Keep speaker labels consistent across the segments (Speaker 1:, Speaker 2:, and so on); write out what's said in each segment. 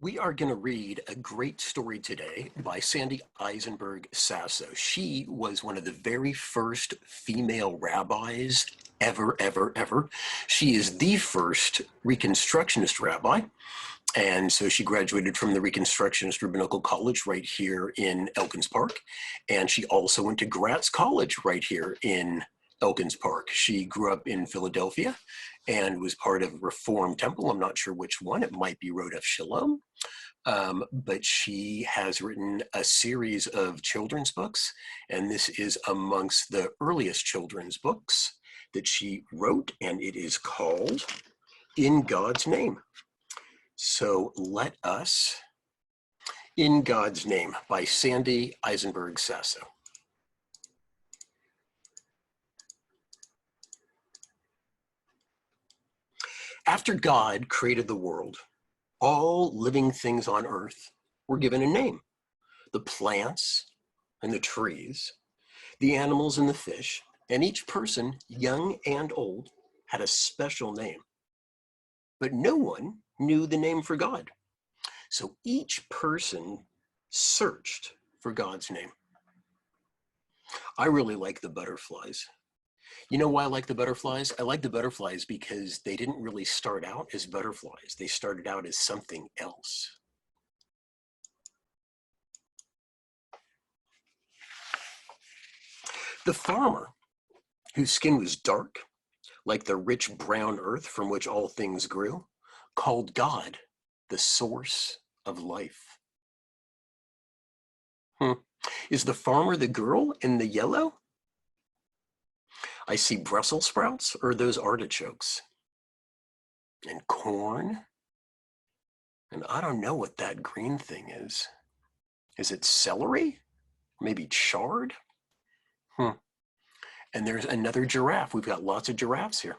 Speaker 1: We are going to read a great story today by Sandy Eisenberg Sasso. She was one of the very first female rabbis ever. She is the first Reconstructionist rabbi. And so she graduated from the Reconstructionist Rabbinical College right here in Elkins Park. And she also went to Gratz College right here in Elkins Park. She grew up in Philadelphia and was part of Reform Temple. I'm not sure which one. It might be Rodef Shalom. But she has written a series of children's books, and this is amongst the earliest children's books that she wrote, and it is called In God's Name. So let us, In God's Name by Sandy Eisenberg Sasso. After God created the world, all living things on earth were given a name. The plants and the trees, the animals and the fish, and each person, young and old, had a special name. But no one knew the name for God. So each person searched for God's name. I really like the butterflies. You know why I like the butterflies? I like the butterflies because they didn't really start out as butterflies. They started out as something else. The farmer, whose skin was dark, like the rich brown earth from which all things grew, called God the source of life. Is the farmer the girl in the yellow? I see Brussels sprouts, or those artichokes, and corn, and I don't know what that green thing is. Is it celery? Maybe chard? And there's another giraffe. We've got lots of giraffes here.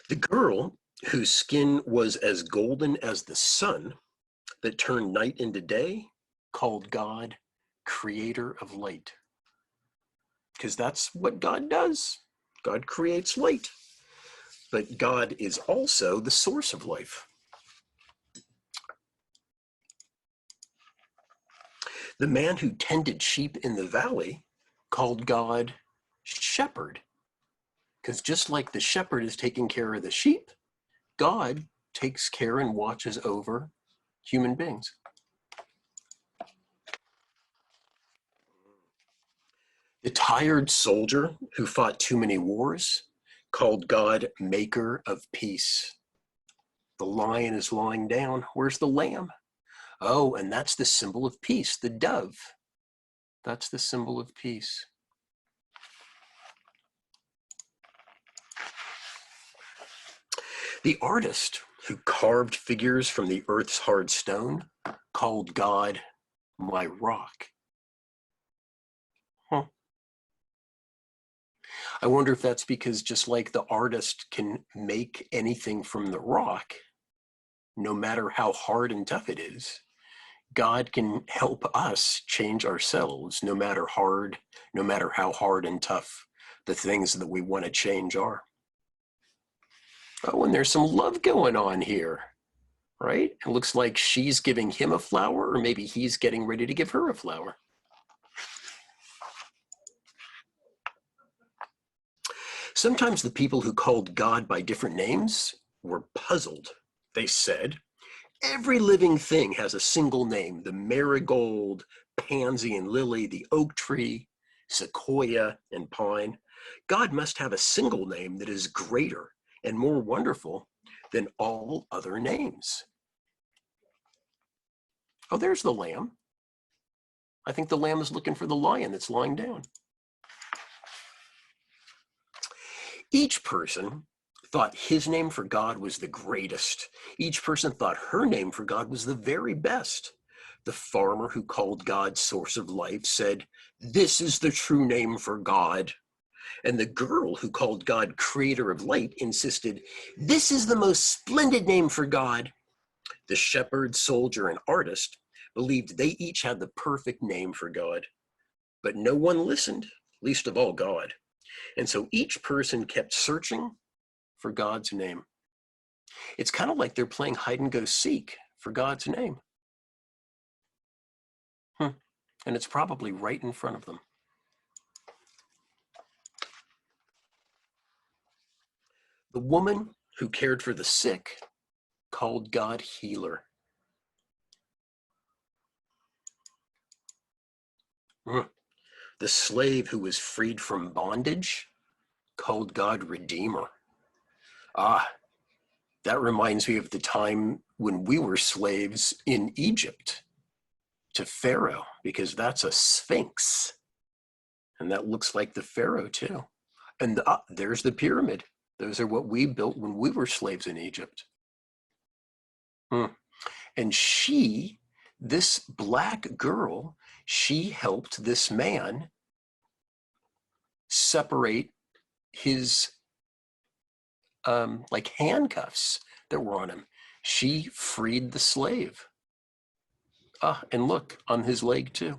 Speaker 1: The girl whose skin was as golden as the sun that turned night into day called God creator of light. Because that's what God does. God creates light. But God is also the source of life. The man who tended sheep in the valley called God shepherd. Because just like the shepherd is taking care of the sheep, God takes care and watches over human beings. The tired soldier who fought too many wars called God maker of peace. The lion is lying down. Where's the lamb? Oh, and that's the symbol of peace, the dove. That's the symbol of peace. The artist who carved figures from the earth's hard stone called God my rock. I wonder if that's because just like the artist can make anything from the rock, no matter how hard and tough it is, God can help us change ourselves, no matter how hard and tough the things that we want to change are. Oh, and there's some love going on here, right? It looks like she's giving him a flower, or maybe he's getting ready to give her a flower. Sometimes the people who called God by different names were puzzled. They said, every living thing has a single name: the marigold, pansy and lily, the oak tree, sequoia and pine. God must have a single name that is greater and more wonderful than all other names. Oh, there's the lamb. I think the lamb is looking for the lion that's lying down. Each person thought his name for God was the greatest. Each person thought her name for God was the very best. The farmer who called God source of life said, "This is the true name for God." And the girl who called God creator of light insisted, "This is the most splendid name for God." The shepherd, soldier, and artist believed they each had the perfect name for God. But no one listened, least of all God. And so each person kept searching for God's name. It's kind of like they're playing hide and go seek for God's name. And it's probably right in front of them. The woman who cared for the sick called God healer. The slave who was freed from bondage called God redeemer. That reminds me of the time when we were slaves in Egypt to Pharaoh, because that's a sphinx. And that looks like the Pharaoh too. And there's the pyramid. Those are what we built when we were slaves in Egypt. And this black girl, she helped this man separate his like handcuffs that were on him. She freed the slave. And look, on his leg too.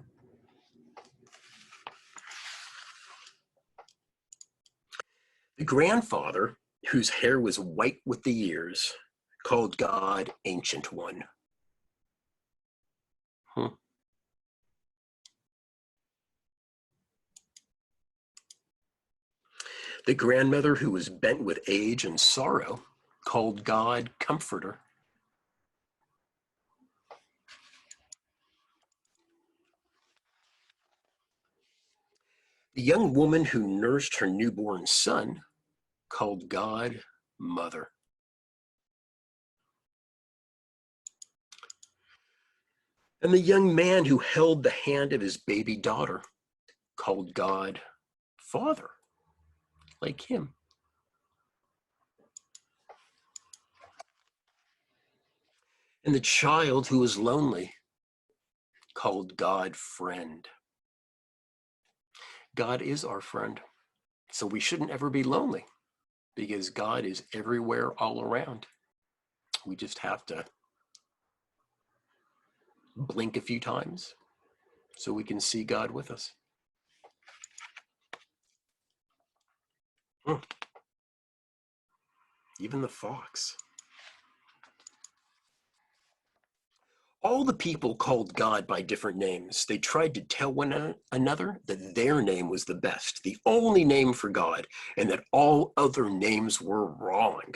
Speaker 1: The grandfather, whose hair was white with the years, called God Ancient One. The grandmother, who was bent with age and sorrow, called God Comforter. The young woman who nursed her newborn son called God Mother. And the young man who held the hand of his baby daughter called God Father, like him. And the child who was lonely called God Friend. God is our friend, so we shouldn't ever be lonely, because God is everywhere all around. We just have to blink a few times so we can see God with us. Even the fox. All the people called God by different names. They tried to tell one another that their name was the best, the only name for God, and that all other names were wrong.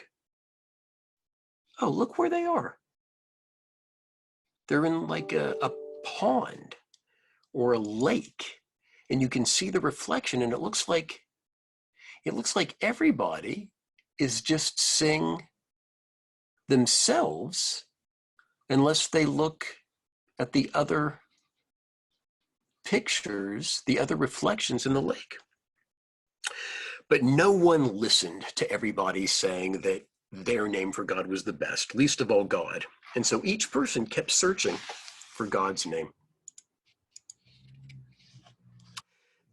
Speaker 1: Oh, look where they are. They're in like a pond or a lake, and you can see the reflection, and it looks like everybody is just seeing themselves, unless they look at the other pictures, the other reflections in the lake. But no one listened to everybody saying that their name for God was the best, least of all God. And so each person kept searching for God's name.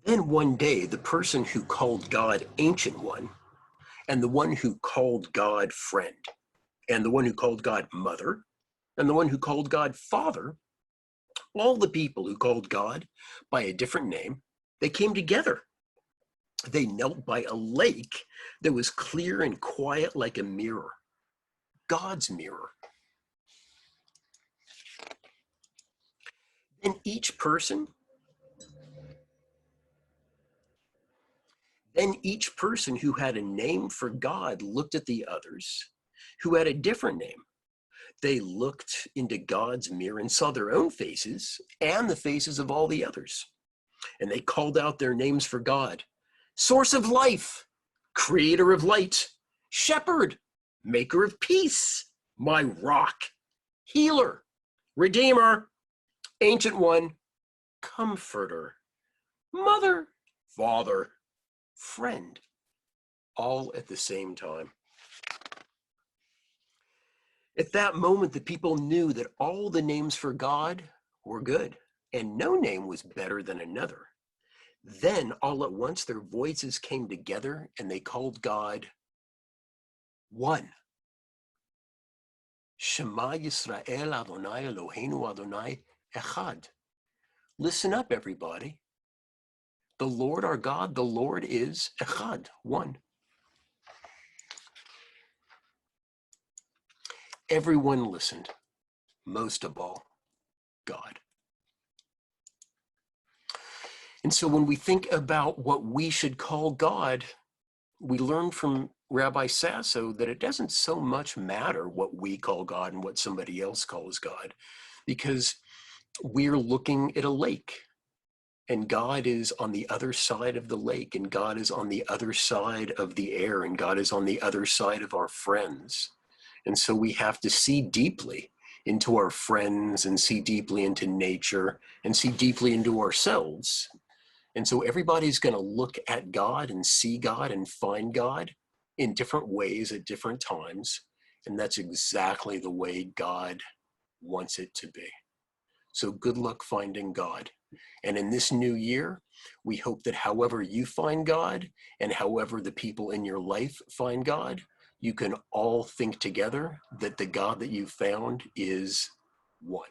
Speaker 1: Then one day, the person who called God Ancient One, and the one who called God Friend, and the one who called God Mother, and the one who called God Father, all the people who called God by a different name, they came together. They knelt by a lake that was clear and quiet like a mirror, God's mirror. Then each person who had a name for God looked at the others who had a different name. They looked into God's mirror and saw their own faces and the faces of all the others. And they called out their names for God: Source of life, Creator of light, Shepherd, Maker of peace, my rock, Healer, Redeemer, Ancient One, Comforter, Mother, Father, Friend, all at the same time. At that moment, the people knew that all the names for God were good, and no name was better than another. Then, all at once, their voices came together, and they called God One. Shema Yisrael Adonai Eloheinu Adonai Echad. Listen up, everybody. The Lord our God, the Lord is Echad, one. everyone listened, most of all, God. And so when we think about what we should call God, we learn from Rabbi Sasso that it doesn't so much matter what we call God and what somebody else calls God, because we're looking at a lake, and God is on the other side of the lake, and God is on the other side of the air, and God is on the other side of our friends. And so we have to see deeply into our friends and see deeply into nature and see deeply into ourselves. And so everybody's going to look at God and see God and find God in different ways at different times. And that's exactly the way God wants it to be. So good luck finding God. And in this new year, we hope that however you find God and however the people in your life find God, you can all think together that the God that you found is one.